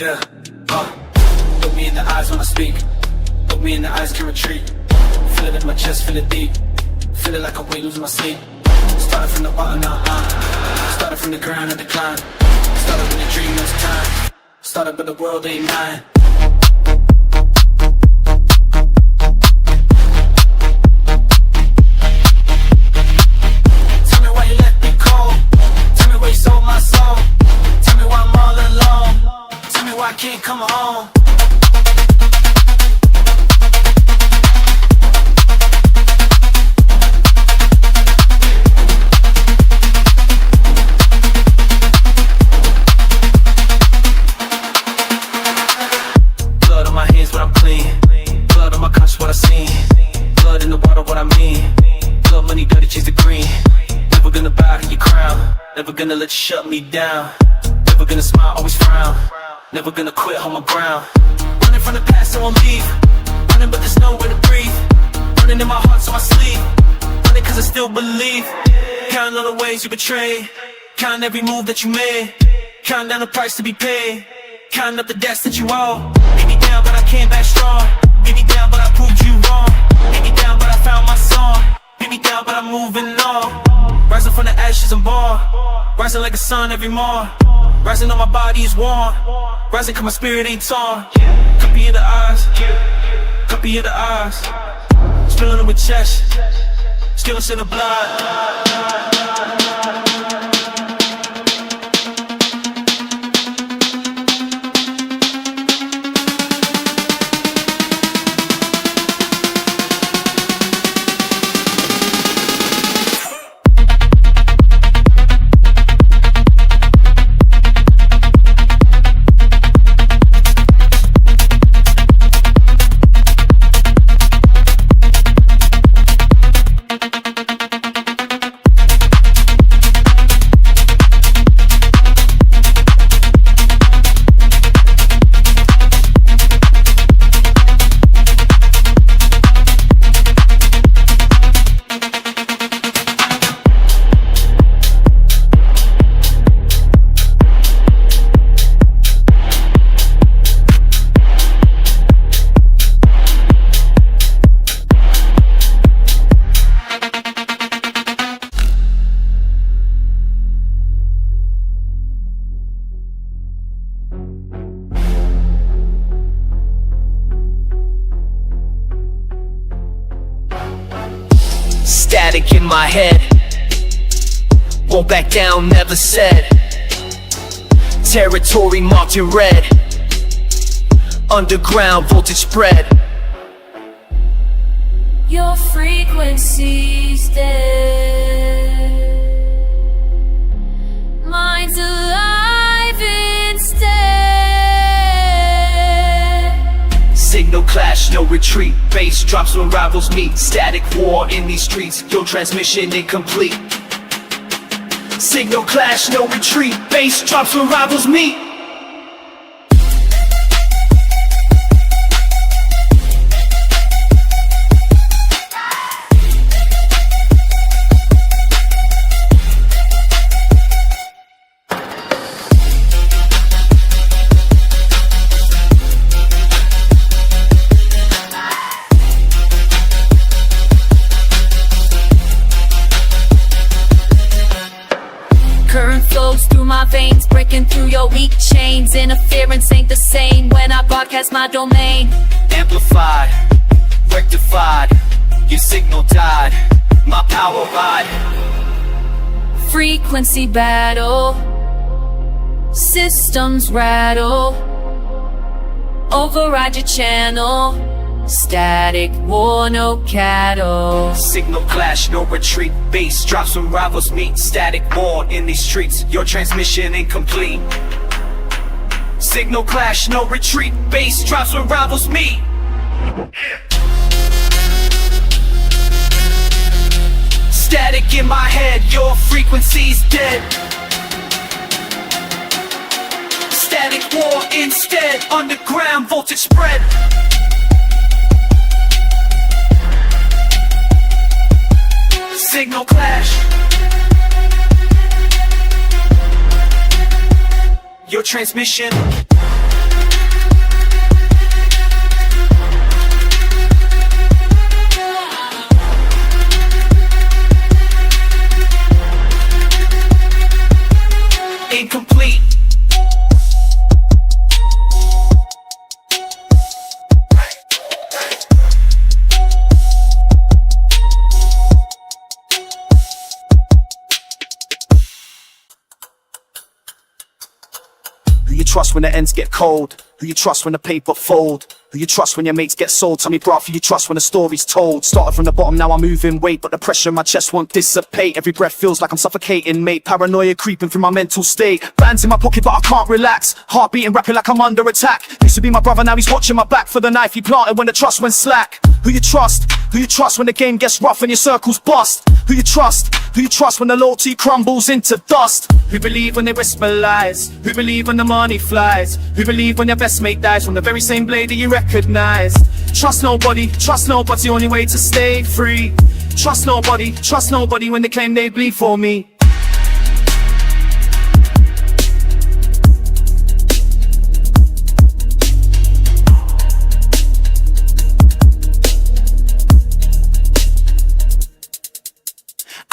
Yeah, look me in the eyes when I speak. Look me in the eyes, can't retreat. Feel it in my chest, feel it deep. Feel it like I'm way losing my sleep. Started from the bottom, now I'm started from the ground, I decline. Started with a dream, it's time. Started but the world ain't mine. Tell me why you let me go. Tell me why you sold my soul. Tell me why I'm all alone. Tell me why I can't come home. Never gonna let you shut me down. Never gonna smile, always frown. Never gonna quit, hold my ground. Running from the past, so I'll leave. Running but there's nowhere to breathe. Running in my heart, so I sleep. Running cause I still believe. Counting all the ways you betrayed. Counting every move that you made. Counting down the price to be paid. Counting up the debts that you owe. Beat me down but I came back strong. Beat me down but I proved you wrong. Beat me down but I found my song. Beat me down but I'm moving on. Rising from the ashes, I'm born. Rising like a sun every morn. Rising on my body is warm. Rising cause my spirit ain't torn. Copy of the eyes. Copy of the eyes. Spilling it with chest. Still it's in the blood. Static in my head. Won't back down, never said. Territory marked in red. Underground voltage spread. Your frequency's dead. Mine's alive instead. Signal clash, no retreat. Bass drops when rivals meet. Static war in these streets. Your transmission incomplete. Signal clash, no retreat. Bass drops when rivals meet. Current flows through my veins, breaking through your weak chains. Interference ain't the same when I broadcast my domain. Amplified, rectified. Your signal died. My power ride. Frequency battle. Systems rattle. Override your channel. Static war, no cattle. Signal clash, no retreat. Bass drops when rivals meet. Static war in these streets. Your transmission incomplete. Signal clash, no retreat. Bass drops when rivals meet. Static in my head. Your frequency's dead. Static war instead. Underground voltage spread. Signal clash. Your transmission incomplete. Who you trust when the ends get cold? Who you trust when the paper fold? Who you trust when your mates get sold? Tell me bruv, who you trust when the story's told? Started from the bottom, now I'm moving weight, but the pressure in my chest won't dissipate. Every breath feels like I'm suffocating, mate. Paranoia creeping through my mental state. Bands in my pocket, but I can't relax. Heart beating, rapping like I'm under attack. Used to be my brother, now he's watching my back for the knife he planted when the trust went slack. Who you trust? Who you trust when the game gets rough and your circles bust? Who you trust? Who you trust when the loyalty crumbles into dust? Who believe when they whisper lies? Who believe when the money flies? Who believe when their best mate dies from the very same blade that you recognize? Trust nobody the only way to stay free. Trust nobody when they claim they bleed for me.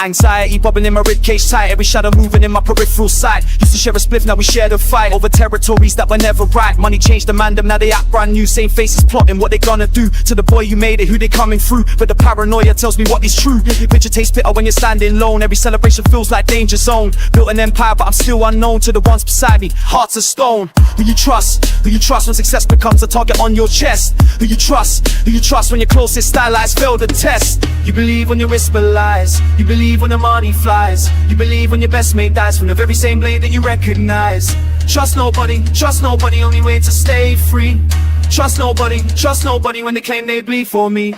Anxiety bubbling in my ribcage tight, every shadow moving in my peripheral sight. Used to share a spliff, now we share the fight over territories that were never right. Money changed the mandem, now they act brand new. Same faces plotting what they gonna do to the boy who made it, who they coming through. But the paranoia tells me what is true. Picture tastes bitter when you're standing lone. Every celebration feels like danger zone. Built an empire but I'm still unknown to the ones beside me. Hearts of stone. Who you trust? Who you trust when success becomes a target on your chest? Who you trust? Who you trust when your closest stylized fail the test? You believe when you whisper lies. You believe when the money flies. You believe when your best mate dies from the very same blade that you recognize. Trust nobody, only way to stay free. Trust nobody when they claim they bleed for me.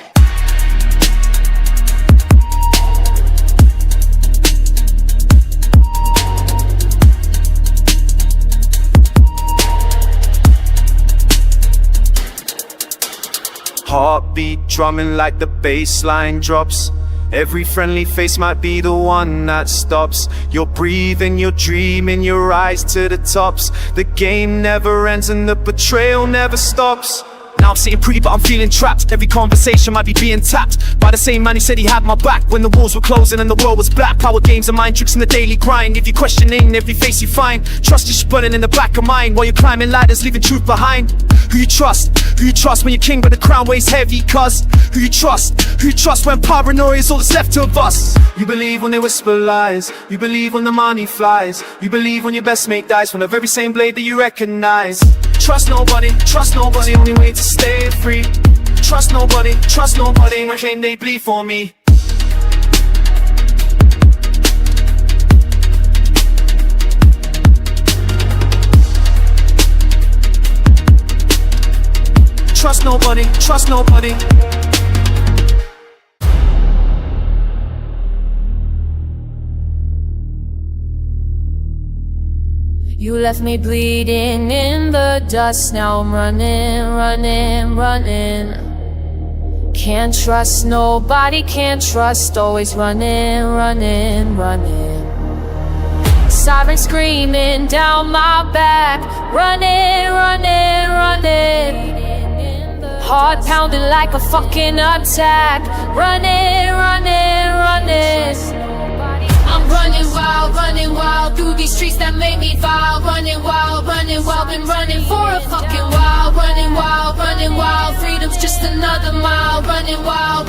Heartbeat drumming like the bass line drops. Every friendly face might be the one that stops. You're breathing, you're dreaming, your rise to the tops. The game never ends and the betrayal never stops. Now I'm sitting pretty but I'm feeling trapped. Every conversation might be being tapped by the same man who said he had my back when the walls were closing and the world was black. Power games and mind tricks in the daily grind. If you're questioning every face you find, trust is burning in the back of mine while you're climbing ladders, leaving truth behind. Who you trust? Who you trust when you're king but the crown weighs heavy? Cuz who you trust? Who you trust when paranoia is all that's left of us? You believe when they whisper lies. You believe when the money flies. You believe when your best mate dies from the very same blade that you recognize. Trust nobody, only way to stay free. Trust nobody when claim they bleed for me. Trust nobody. You left me bleeding in the dust. Now I'm running. Can't trust nobody, can't trust. Always running. Siren screaming down my back. Running. Heart pounding like a fucking attack. Running. I'm running wild through these streets that make me vile. Running wild, been running for a fucking while. Running wild, freedom's just another mile. Running wild.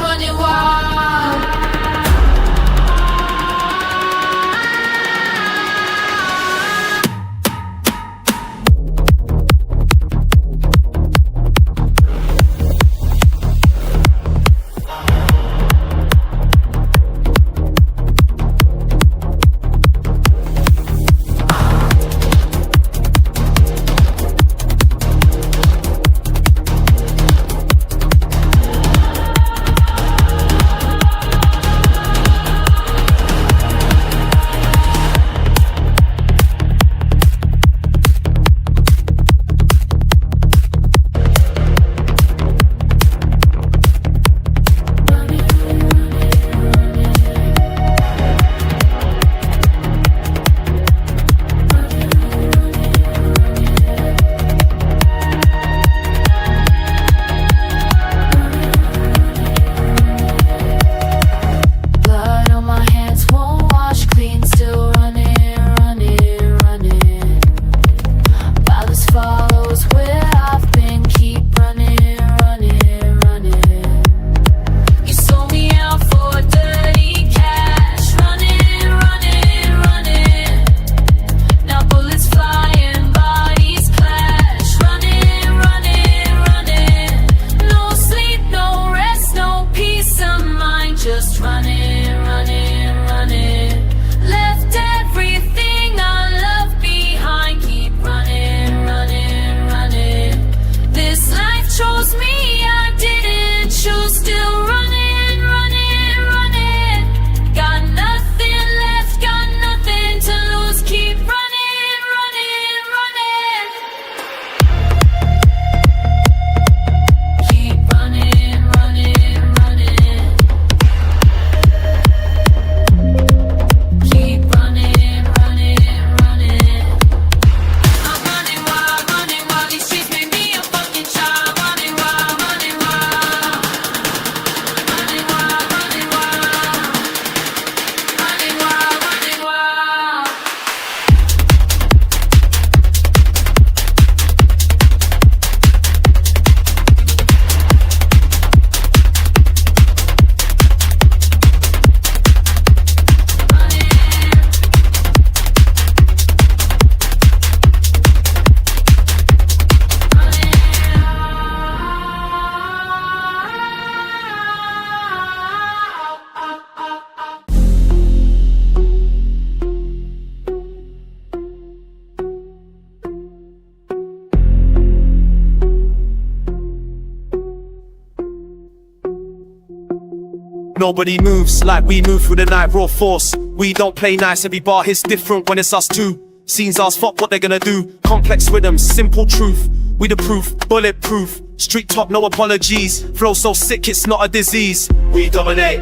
Nobody moves like we move through the night, raw force. We don't play nice, every bar hits different when it's us two. Scenes ours, fuck what they're gonna do. Complex rhythms, simple truth. We the proof, bulletproof. Street top, no apologies. Flow so sick, it's not a disease. We dominate,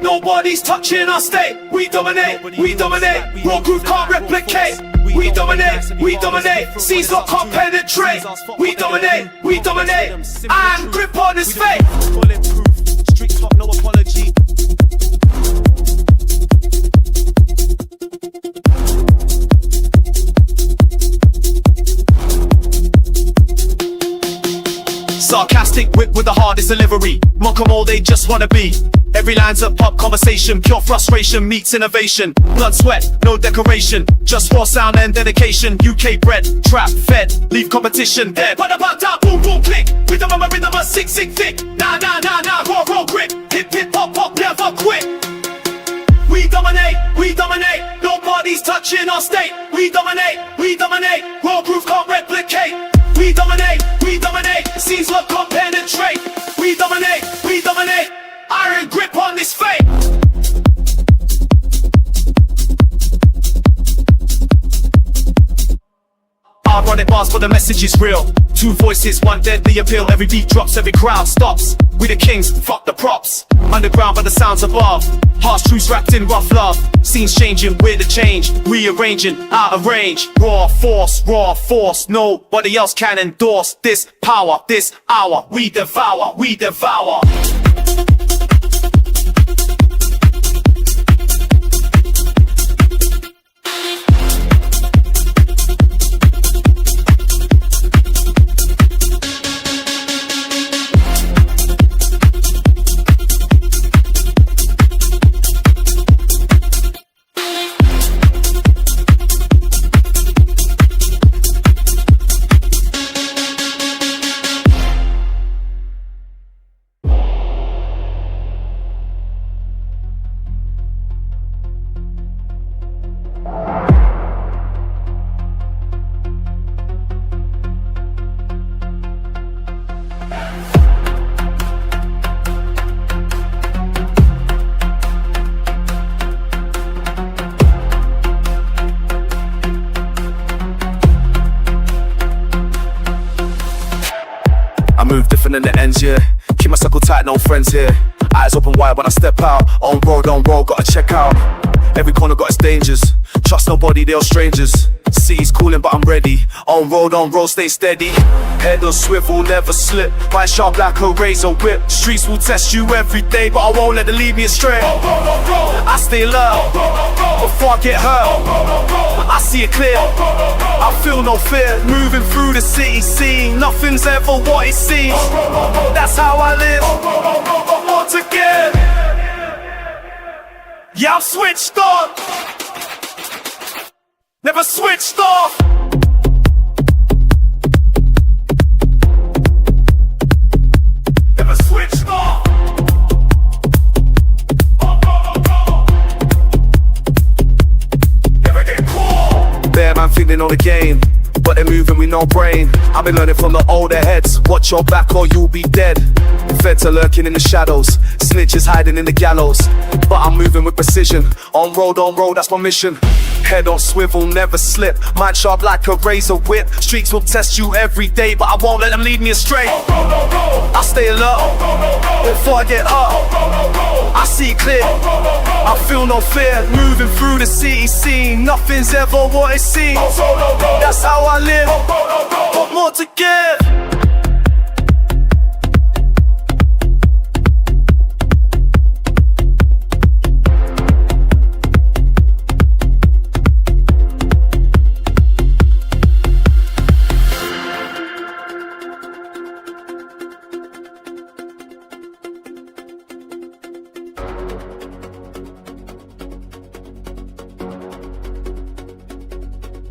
nobody's touching our state. We dominate, raw groove can't replicate. We dominate, scenes not can't penetrate. We dominate, and grip on this fate. Bulletproof, street top, no apology. Sarcastic wit with the hardest delivery. Mock 'em all, they just wanna be. Every line's a pop conversation. Pure frustration meets innovation. Blood, sweat, no decoration. Just raw sound and dedication. UK bred, trap, fed, leave competition dead. But about that, boom, boom, click. Rhythm of a rhythm, a sick, sick, thick. Nah, raw grip. Hip, hip, pop, pop, never quit. We dominate, nobody's touching our state. We dominate, raw groove can't replicate. We dominate, scenes love can't penetrate. We dominate, iron grip on this fate. I run it bars, but the message is real. Two voices, one deadly appeal. Every beat drops, every crowd stops. We the kings, fuck the props. Underground, but the sounds above. Harsh truths wrapped in rough love. Scenes changing, we're the change. Rearranging, out of range. Raw force. Nobody else can endorse this power, this hour. We devour. I move different than the ends, yeah. Keep my circle tight, no friends here. Eyes open wide when I step out. On road, gotta check out. Every corner got its dangers. Trust nobody, they all strangers. Seas cooling, but I'm ready. On road, stay steady. Head on swivel, never slip. Mind sharp like a razor whip. Streets will test you every day, but I won't let them lead me astray. I stay alert before I get hurt. I see it clear, I feel no fear. Moving through the city scene, nothing's ever what it seems. That's how I live, but more to give. Yeah, I'm switched on, never switched off. Never switched off. Never get caught. Bear man feeling on the game, but they're moving with no brain. I've been learning from the older heads. Watch your back or you'll be dead. Feds are lurking in the shadows, snitches hiding in the gallows. But I'm moving with precision. On road, that's my mission. Head on swivel, never slip. Mind sharp like a razor whip. Streets will test you every day, but I won't let them lead me astray. I stay alert before I get up. I see clear, I feel no fear. Moving through the city scene, nothing's ever what it seems. That's how I live, but more to give.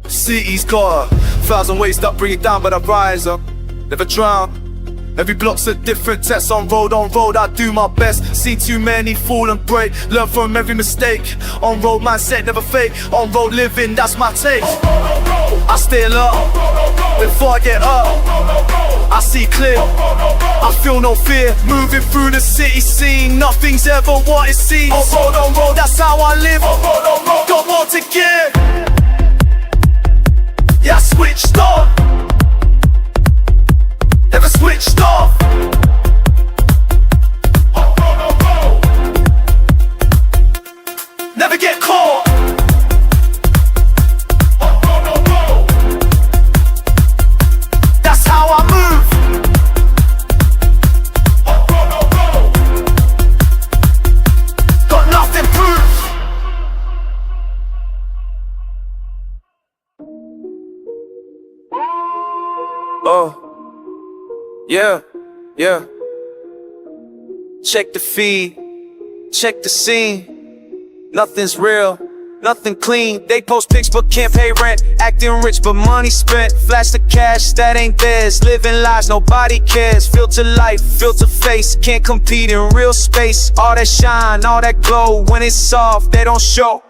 City's got 1,000 ways that bring it down, but I rise up, never drown. Every block's a different test. On road, I do my best. See too many fall and break, learn from every mistake. On road mindset, never fake. On road living, that's my take. I still up. Before I get up, I see clear. I feel no fear. Moving through the city scene, nothing's ever what it seems. On road, that's how I live. Got more to give. Yeah, I switched on. Never switched off. Never get caught. That's how I move. Got nothing proof. Oh, yeah, yeah. Check the feed, check the scene. Nothing's real, nothing clean. They post pics but can't pay rent. Acting rich but money spent. Flash the cash, that ain't theirs. Living lives nobody cares. Filter life, filter face. Can't compete in real space. All that shine, all that glow. When it's soft, they don't show.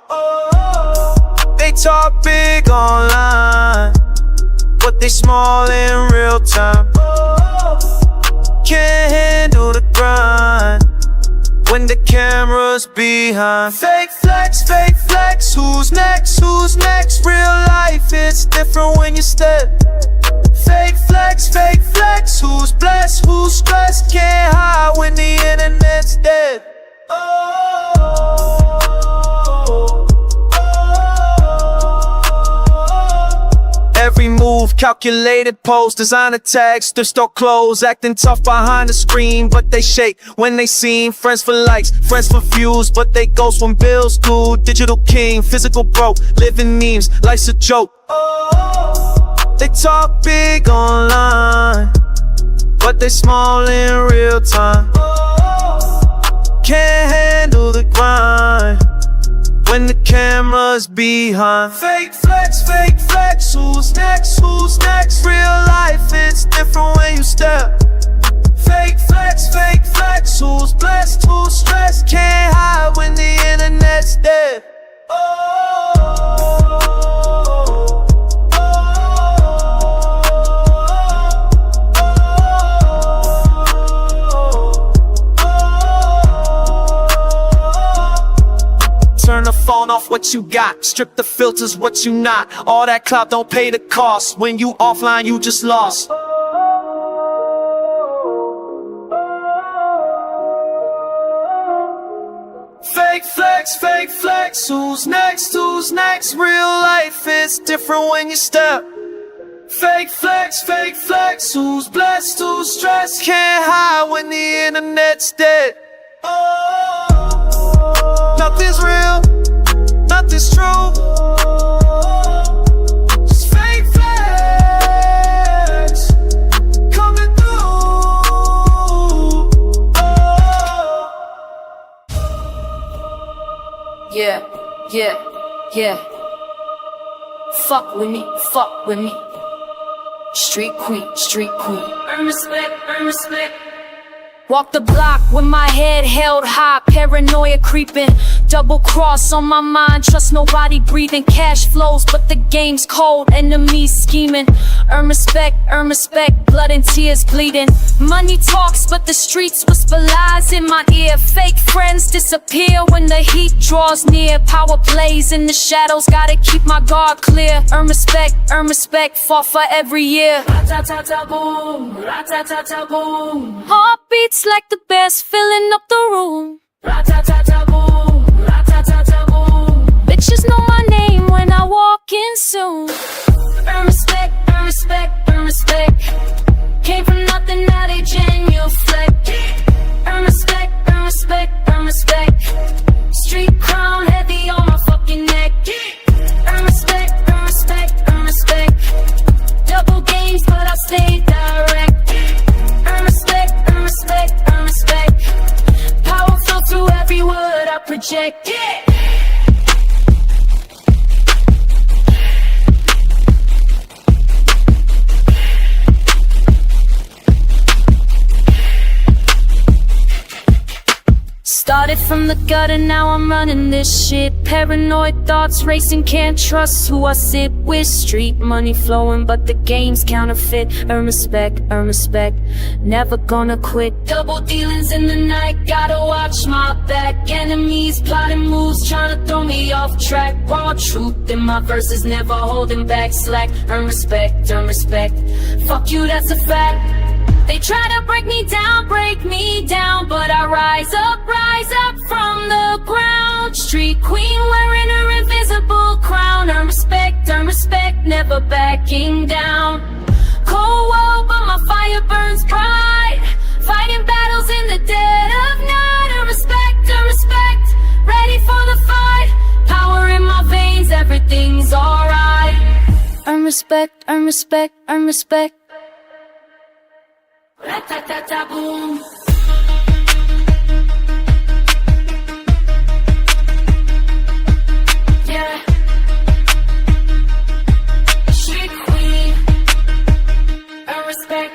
They talk big online, but they small in real time. Can't handle the grind when the camera's behind. Fake flex, who's next, who's next? Real life, it's different when you step. Fake flex, who's blessed, who's stressed? Can't hide when the internet's dead. Every move, calculated pose, designer tags, thrift store clothes, acting tough behind the screen, but they shake when they seen. Friends for likes, friends for views, but they ghost when bills due. Digital king, physical broke, living memes, life's a joke. They talk big online, but they small in real time. Can't handle the grind when the camera's behind. Fake flex, who's next, who's next? Real life, it's different when you step. Fake flex, who's blessed, who's stressed? Can't hide when the internet's dead. Turn the phone off, what you got? Strip the filters, what you not? All that clout don't pay the cost. When you offline, you just lost. Fake flex, who's next, who's next? Real life, it's different when you step. Fake flex, who's blessed, who's stressed? Can't hide when the internet's dead. Nothing's real, nothing's true. Just fake flex coming through. Yeah. Fuck with me. Street queen. Earn respect. Walk the block with my head held high, paranoia creeping. Double cross on my mind, trust nobody breathing. Cash flows, but the game's cold, enemies scheming. Earn respect, blood and tears bleeding. Money talks, but the streets whisper lies in my ear. Fake friends disappear when the heat draws near. Power plays in the shadows, gotta keep my guard clear. Earn respect, fought for every year. Ra-ta-ta-ta boom, ra-ta-ta-ta boom. Heartbeats like the best, filling up the room. Ra-ta-ta-ta boom, ra-ta-ta-ta boom. Bitches know my name when I walk in soon. Earn respect. Came from nothing, now they genuflect. Earn respect. Street crown heavy on my fucking neck. Earn respect. Double games, but I stay direct. Earn respect. Power flow through every word I project. Started from the gutter, now I'm running this shit. Paranoid thoughts racing, can't trust who I sit with. Street money flowing, but the game's counterfeit. Earn respect, never gonna quit. Double dealings in the night, gotta watch my back. Enemies plotting moves, trying to throw me off track. Raw truth in my verses, never holding back slack. Earn respect, fuck you, that's a fact. They try to break me down, but I rise up from the ground. Street queen wearing her invisible crown. Earn respect, never backing down. Cold world, but my fire burns bright. Fighting battles in the dead of night. Earn respect, ready for the fight. Power in my veins, everything's alright. Earn respect, Rat-tat-tat-tat-boom. Yeah. Street queen. Earn respect.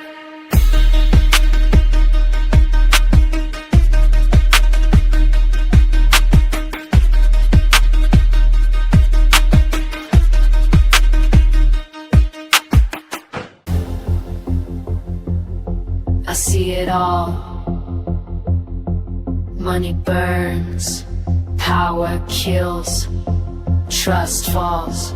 I see it all. Money burns, power kills, trust falls.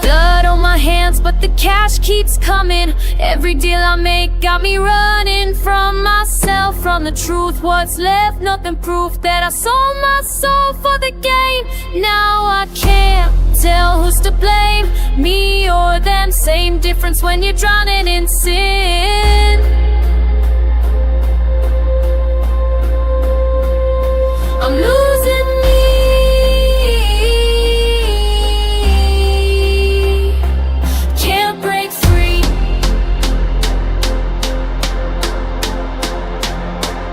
Blood on my hands, but the cash keeps coming. Every deal I make got me running from myself, from the truth. What's left? Nothing, proof that I sold my soul for the game. Now I can't tell who's to blame, me or them. Same difference when you're drowning in sin. I'm losing me. Can't break free.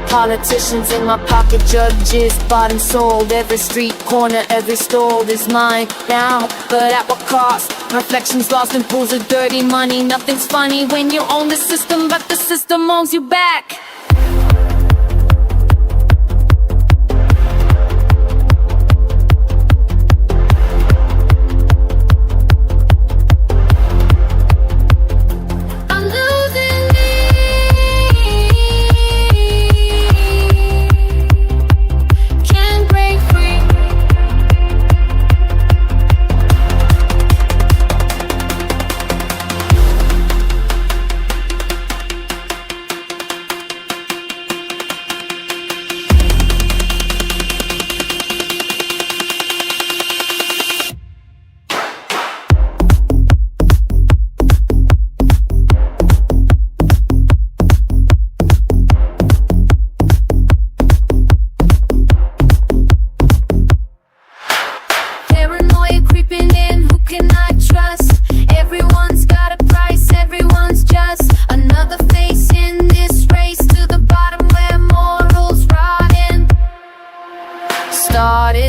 Politicians in my pocket, judges bought and sold. Every street corner, every stall is mine now, but at what cost? Reflections lost in pools of dirty money. Nothing's funny when you own the system, but the system owns you back.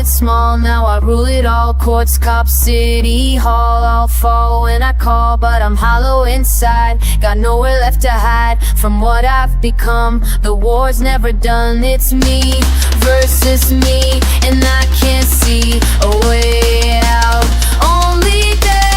Small, now I rule it all. Courts, cops, city hall, I'll fall when I call, but I'm hollow inside. Got nowhere left to hide from what I've become. The war's never done, it's me versus me, and I can't see a way out. Only death.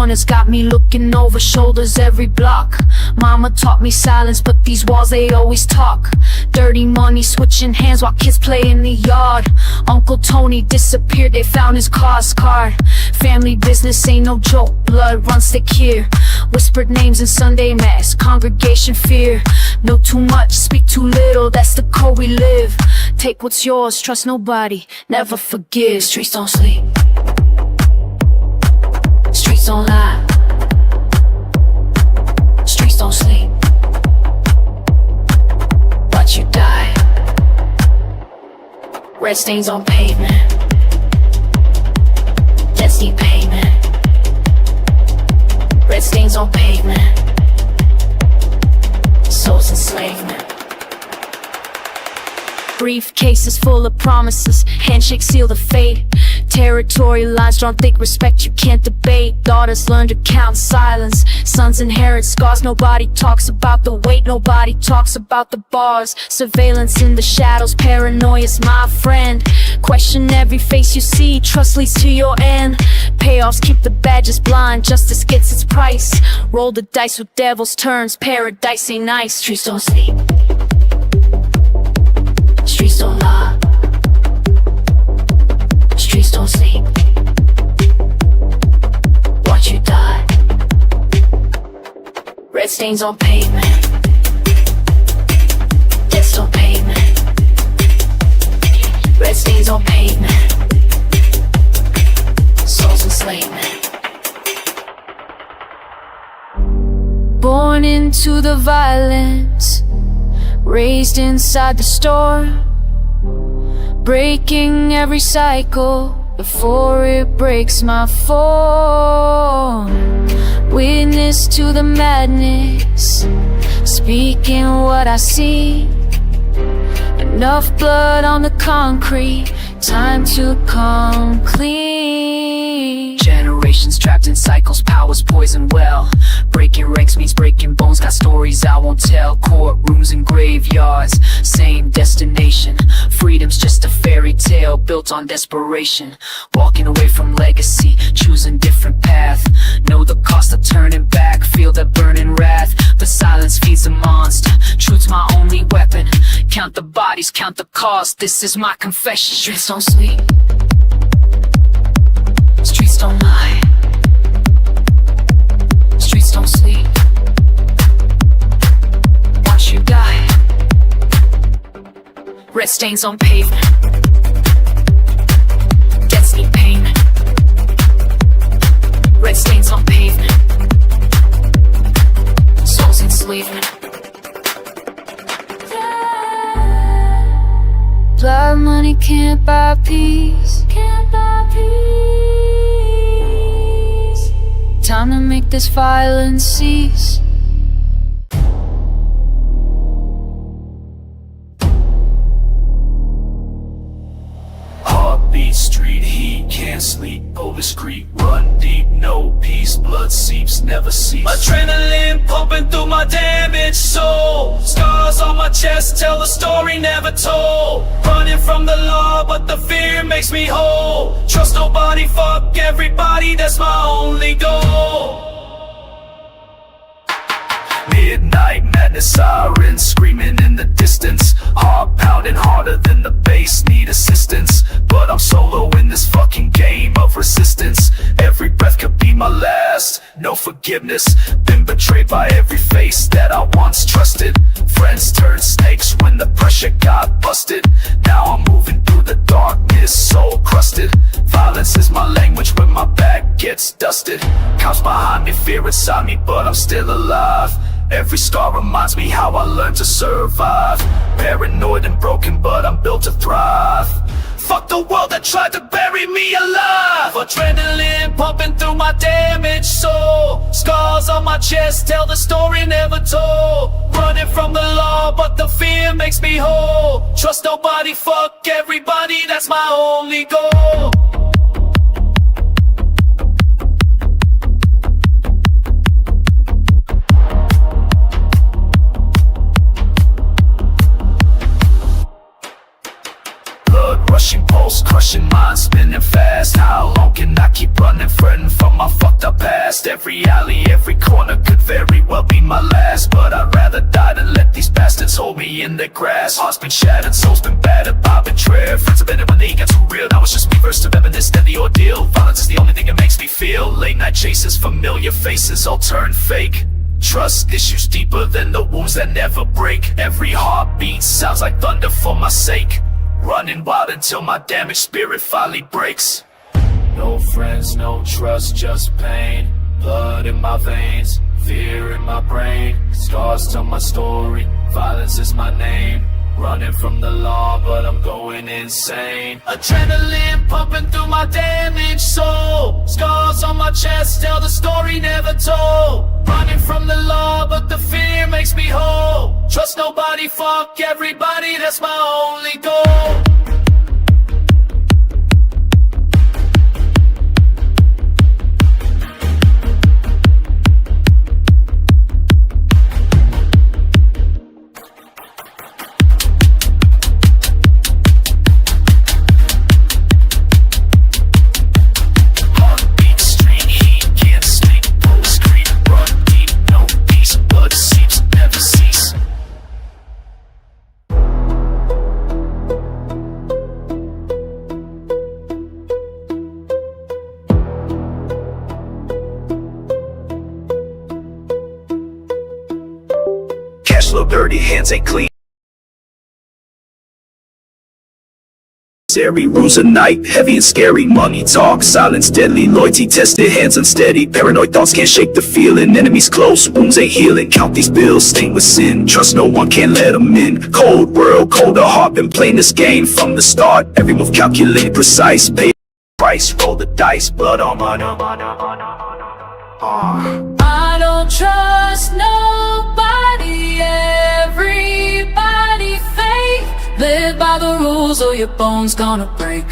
corners got me looking over shoulders every block. Mama taught me silence, but these walls, they always talk. Dirty money switching hands while kids play in the yard. Uncle Tony disappeared, they found his cost card. Family business ain't no joke, blood runs thick here. Whispered names in Sunday mass, congregation fear. Know too much, speak too little, that's the code we live. Take what's yours, trust nobody, never forgive. Streets don't sleep, streets don't lie, streets don't sleep, watch you die. Red stains on pavement, debts need payment. Red stains on pavement, souls enslavement. Briefcases full of promises, handshakes seal the fate. Territory lines drawn thick, respect you can't debate. Daughters learn to count silence, sons inherit scars. Nobody talks about the weight, nobody talks about the bars. Surveillance in the shadows, paranoia's my friend. Question every face you see, trust leads to your end. Payoffs keep the badges blind, justice gets its price. Roll the dice with devil's turns, paradise ain't nice. Streets don't sleep, streets don't lie, streets don't sleep, watch you die. Red stains on pavement, debts on pavement. Red stains on pavement, souls enslavement. Born into the violence, raised inside the storm, breaking every cycle before it breaks my form. Witness to the madness, speaking what I see. Enough blood on the concrete, time to come clean. Generations trapped in cycles, power's poison well. Breaking ranks means breaking bones, got stories I won't tell. Courtrooms and graveyards, same destination. Freedom's just a fairy tale built on desperation. Walking away from legacy, choosing different path. Know the cost of turning back, feel that burning wrath. But silence feeds the monster, truth's my only weapon. Count the bodies, count the cost, this is my confession. Streets don't sleep, streets don't lie, streets don't sleep, watch you die. Red stains on pavement, debts need payment. Red stains on pavement, souls enslavement. Blood money can't buy peace, can't buy peace. Time to make this violence cease. Heartbeat, street heat, can't sleep, go discreet, run deep, no peace, blood seeps, never cease. Adrenaline pumping through my damaged soul, scars on my chest tell the story never told. Running from the law, but the fear makes me whole. Trust nobody, fuck everybody, that's my only goal. Midnight madness, sirens screaming in the distance. Heart pounding harder than the bass, need assistance. But I'm solo in this fucking game of resistance. Every breath could be my last, no forgiveness. Been betrayed by every face that I once trusted. Friends turned snakes when the pressure got busted. Now I'm moving through the darkness, soul crusted. Violence is my language when my back gets dusted. Cops behind me, fear inside me, but I'm still alive. Every scar reminds me how I learned to survive. Paranoid and broken, but I'm built to thrive. Fuck the world that tried to bury me alive. Adrenaline pumping through my damaged soul, scars on my chest tell the story never told. Running from the law, but the fear makes me whole. Trust nobody, fuck everybody, that's my only goal. Rushing pulse, crushing mind, spinning running fast. How long can I keep running, fretting from my fucked up past? Every alley, every corner could very well be my last, but I'd rather die than let these bastards hold me in their grasp. Heart's been shattered, soul's been battered by betrayal. Friends have been it when they got too real. Now it's just me versus to reminisce than the ordeal. Violence is the only thing that makes me feel. Late night chases, familiar faces all turn fake. Trust issues deeper than the wounds that never break. Every heartbeat sounds like thunder for my sake. Running wild until my damaged spirit finally breaks. No friends, no trust, just pain. Blood in my veins, fear in my brain. Scars tell my story, violence is my name. Running from the law, but I'm going insane. Adrenaline pumping through my damaged soul. Scars on my chest tell the story never told. Running from the law, but the fear makes me whole. Trust nobody, fuck everybody, that's my only goal. Cash flow dirty, hands ain't clean. Every rules of night, heavy and scary. Money talk, silence deadly. Loyalty tested, hands unsteady. Paranoid thoughts can't shake the feeling. Enemies close, wounds ain't healing. Count these bills, stained with sin. Trust no one, can't let them in. Cold world, colder heart. Been playing this game from the start. Every move calculated, precise. Pay price, roll the dice. Blood on my I don't trust nobody, everybody fake. Live by the rules or your bones gonna break.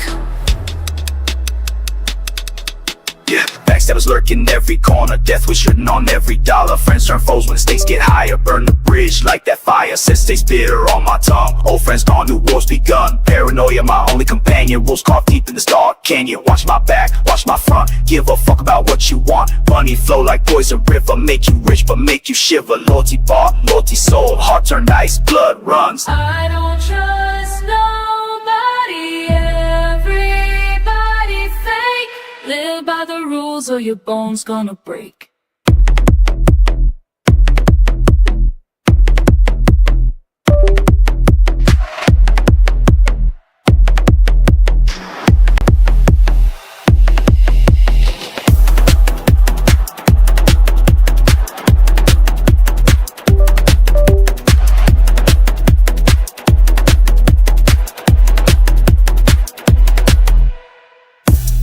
Yeah, backstabbers lurking every corner. Death was written on every dollar. Friends turn foes when stakes get higher. Burn the bridge like that fire. Sense tastes bitter on my tongue. Old friends gone, new wars begun. Paranoia my only companion. Wolves carved deep in this dark canyon. Watch my back, watch my front. Give a fuck about what you want. Money flow like poison river. Make you rich but make you shiver. Loyalty bought, loyalty sold. Heart turned ice, blood runs. I don't trust nobody, everybody fake. Live by the rules or your bones gonna break.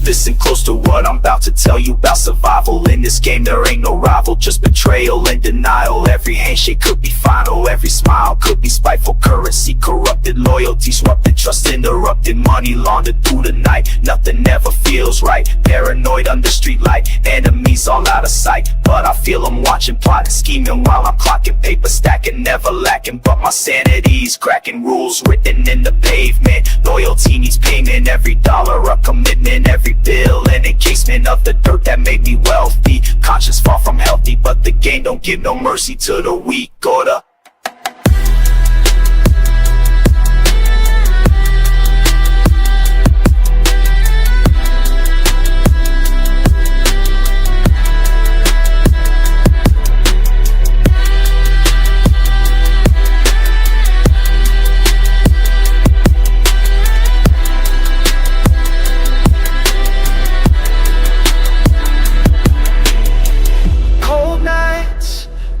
Listen close to what I'm about to tell you about survival. In this game there ain't no rival, just betrayal and denial. Every handshake could be final, every smile could be spiteful. Currency corrupted, loyalty swapped, trust interrupted. Money laundered through the night, nothing ever feels right. Paranoid under street light, enemies all out of sight. But I feel them watching, plotting, scheming while I'm clocking. Paper stacking, never lacking, but my sanity's cracking. Rules written in the pavement, loyalty needs payment. Every dollar a commitment, every bill an encasement of the dirt that made me wealthy. Conscience far from healthy, but the game don't give no mercy to the weak or the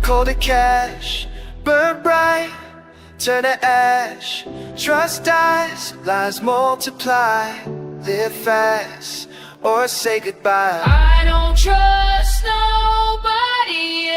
colder cash, burn bright, turn to ash. Trust dies, lies multiply. Live fast or say goodbye. I don't trust nobody,